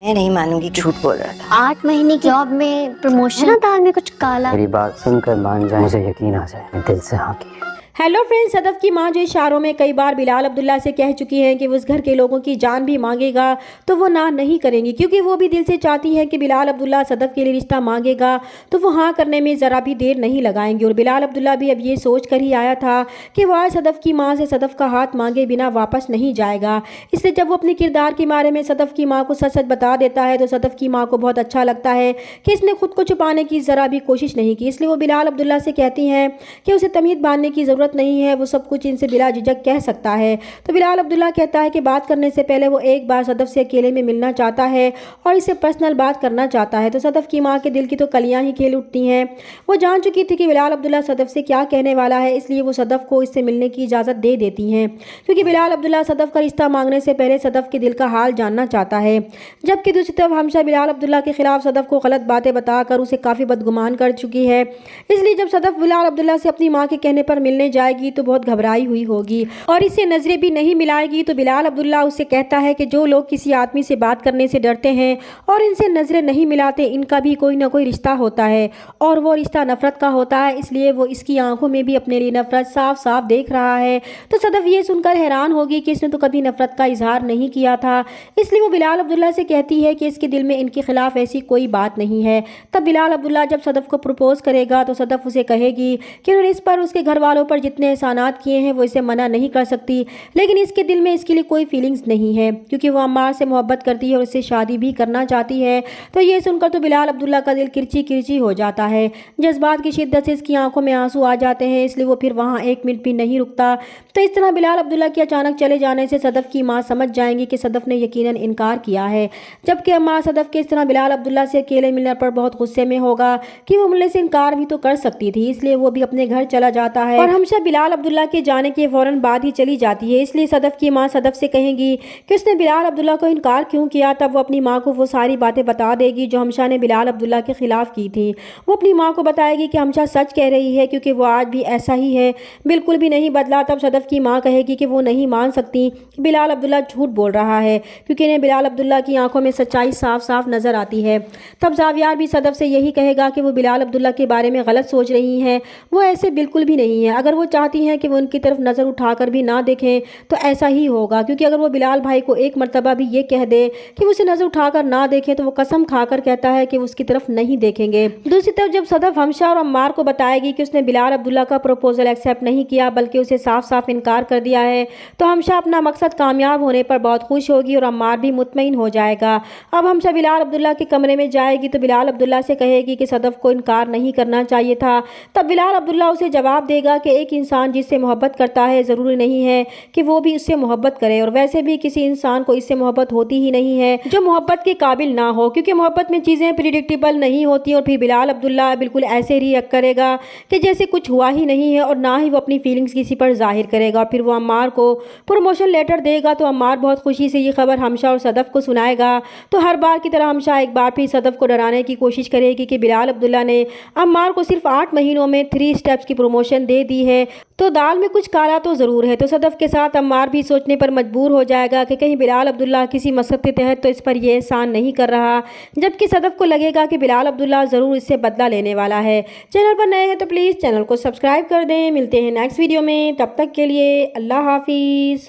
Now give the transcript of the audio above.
मैं नहीं मानूंगी। झूठ बोल रहा था। 8 महीने की जॉब में प्रमोशन दाल में कुछ काला। मेरी बात सुनकर मान जाए, मुझे यकीन आ जाए, मैं दिल से हाँ की है। हेलो फ्रेंड्स, सदफ की मां जो इशारों में कई बार बिलाल अब्दुल्ला से कह चुकी हैं कि वो उस घर के लोगों की जान भी मांगेगा तो वो ना नहीं करेंगी, क्योंकि वो भी दिल से चाहती है कि बिलाल अब्दुल्ला सदफ के लिए रिश्ता मांगेगा तो वो हाँ करने में ज़रा भी देर नहीं लगाएंगी। और बिलाल अब्दुल्ला भी अब ये सोच कर ही आया था कि वो आज सदफ की माँ से सदफ का हाथ मांगे बिना वापस नहीं जाएगा। इसलिए जब वो अपने किरदार के बारे में सदफ की माँ को सच सच बता देता है तो सदफ की माँ को बहुत अच्छा लगता है कि इसने खुद को छुपाने की ज़रा भी कोशिश नहीं की। इसलिए वो बिलाल अब्दुल्ला से कहती हैं कि उसे तमीज़ बांधने की ज़रूरत नहीं है, वो सब कुछ इनसे बिला झिझक कह सकता है। तो बिलाल अब्दुल्ला कहता है कि बात करने से पहले वो एक बार सदफ से अकेले में मिलना चाहता है और इससे पर्सनल बात करना चाहता है। तो सदफ की माँ के दिल की तो कलियां ही खेल उठती हैं। वो जान चुकी थी कि बिलाल अब्दुल्ला सदफ से क्या कहने वाला है, इसलिए वो सदफ को इससे मिलने की इजाज़त दे देती हैं, क्योंकि बिलाल अब्दुल्ला सदफ का रिश्ता मांगने से पहले सदफ के दिल का हाल जानना चाहता है। जबकि दूसरी तरफ हमशा बिलाल अब्दुल्ला के खिलाफ सदफ को गलत बातें बताकर उसे काफ़ी बदगुमान कर चुकी है। इसलिए जब सदफ बिलाल अब्दुल्ला से अपनी माँ के कहने पर मिलने जाएगी तो बहुत घबराई हुई होगी और इससे नजरें भी नहीं मिलाएगी। तो बिलाल अब्दुल्ला उससे कहता है कि जो लोग किसी आदमी से बात करने से डरते हैं और इनसे नजरें नहीं मिलाते, इनका भी कोई ना कोई रिश्ता होता है और वो रिश्ता नफरत का होता है। इसलिए वो इसकी आंखों में भी अपने लिए नफरत साफ साफ देख रहा है। तो सदफ ये सुनकर हैरान होगी कि इसने तो कभी नफरत का इजहार नहीं किया था। इसलिए वो बिलाल अब्दुल्ला से कहती है कि इसके दिल में इनके खिलाफ ऐसी कोई बात नहीं है। तब बिलाल अब्दुल्ला जब सदफ को प्रपोज करेगा तो सदफ उसे कहेगी कि उन्होंने इस पर उसके घर वालों पर जितने एहसानात किए हैं वो इसे मना नहीं कर सकती, लेकिन इसके दिल में इसके लिए कोई फीलिंग्स नहीं है, क्योंकि वो अम्मार से मोहब्बत करती है और उससे शादी भी करना चाहती है। तो ये सुनकर तो बिलाल अब्दुल्ला का दिल किरची किरची हो जाता है। जज्बात की शिद्दत से इसकी आंखों में आंसू आ जाते हैं, इसलिए वो फिर वहाँ एक मिनट भी नहीं रुकता। तो इस तरह बिलाल अब्दुल्ला के अचानक चले जाने से सदफ की माँ समझ जाएंगी कि सदफ ने यकीनन इनकार किया है। जबकि अम्मा सदफ के इस तरह बिलाल अब्दुल्ला से अकेले मिलने पर बहुत गुस्से में होगा कि वो मिलने से इनकार भी तो कर सकती थी, इसलिए वो भी अपने घर चला जाता है और हमेशा बिलाल अब्दुल्ला के जाने के फौरन बाद ही चली जाती है। इसलिए सदफ की माँ सदफ से कहेंगी कि उसने बिलाल अब्दुल्ला को इनकार क्यों किया। तब वो अपनी माँ को वो सारी बातें बता देगी जो हमशा ने बिलाल अब्दुल्ला के खिलाफ की थी। वो अपनी माँ को बताएगी कि हमशा सच कह रही है, क्योंकि वो आज भी ऐसा ही है, बिल्कुल भी नहीं बदला। तब सदफ की माँ कहेगी कि वो नहीं मान सकती कि बिलाल अब्दुल्ला झूठ बोल रहा है, क्योंकि इन्हें बिलाल अब्दुल्ला की आंखों में सच्चाई साफ साफ नजर आती है। तब जावियार भी सदफ से यही कहेगा कि वो बिलाल अब्दुल्ला के बारे में गलत सोच रही हैं, वो ऐसे बिल्कुल भी नहीं है। अगर वो चाहती हैं कि वो उनकी तरफ नज़र उठाकर भी ना देखें तो ऐसा ही होगा, क्योंकि अगर वो बिलाल भाई को एक मर्तबा भी ये कह दे कि वो उसे नज़र उठाकर ना देखें तो वो कसम खाकर कहता है कि वो उसकी तरफ नहीं देखेंगे। दूसरी तरफ जब सदफ हमशा और अम्मार को बताएगी कि उसने बिलाल अब्दुल्ला का प्रपोजल एक्सेप्ट नहीं किया बल्कि उसे साफ साफ इनकार कर दिया है, तो हमशा अपना मकसद कामयाब होने पर बहुत खुश होगी और अम्मार भी मुतमईन हो जाएगा। अब हमशा बिलाल अब्दुल्ला के कमरे में जाएगी तो बिलाल अब्दुल्ला से कहेगी कि सदफ को इनकार नहीं करना चाहिए था। तब बिलाल अब्दुल्ला उसे जवाब देगा कि एक इंसान जिससे मोहब्बत करता है ज़रूरी नहीं है कि वो भी उससे मोहब्बत करे, और वैसे भी किसी इंसान को इससे मोहब्बत होती ही नहीं है जो मोहब्बत के काबिल ना हो, क्योंकि मोहब्बत में चीज़ें प्रिडिक्टेबल नहीं होती। और फिर बिलाल अब्दुल्ला बिल्कुल ऐसे रिएक्ट करेगा कि जैसे कुछ हुआ ही नहीं है और ना ही वो अपनी फीलिंग्स किसी पर जाहिर करेगा। और फिर वो अम्मार को प्रमोशन लेटर देगा तो अम्मार बहुत खुशी से ये खबर हमशा और सदफ को सुनाएगा। तो हर बार की तरह हमशा एक बार फिर सदफ को डराने की कोशिश करेगी कि बिलाल अब्दुल्ला ने अम्मार को सिर्फ 8 महीनों में 3 स्टेप्स की प्रमोशन दे दी है, तो दाल में कुछ काला तो ज़रूर है। तो सदफ के साथ अम्मार भी सोचने पर मजबूर हो जाएगा कि कहीं बिलाल अब्दुल्ला किसी मकसद के तहत तो इस पर यह एहसान नहीं कर रहा, जबकि सदफ को लगेगा कि बिलाल अब्दुल्ला ज़रूर इससे बदला लेने वाला है। चैनल पर नए हैं तो प्लीज़ चैनल को सब्सक्राइब कर दें। मिलते हैं नेक्स्ट वीडियो में, तब तक के लिए अल्लाह हाफिज़।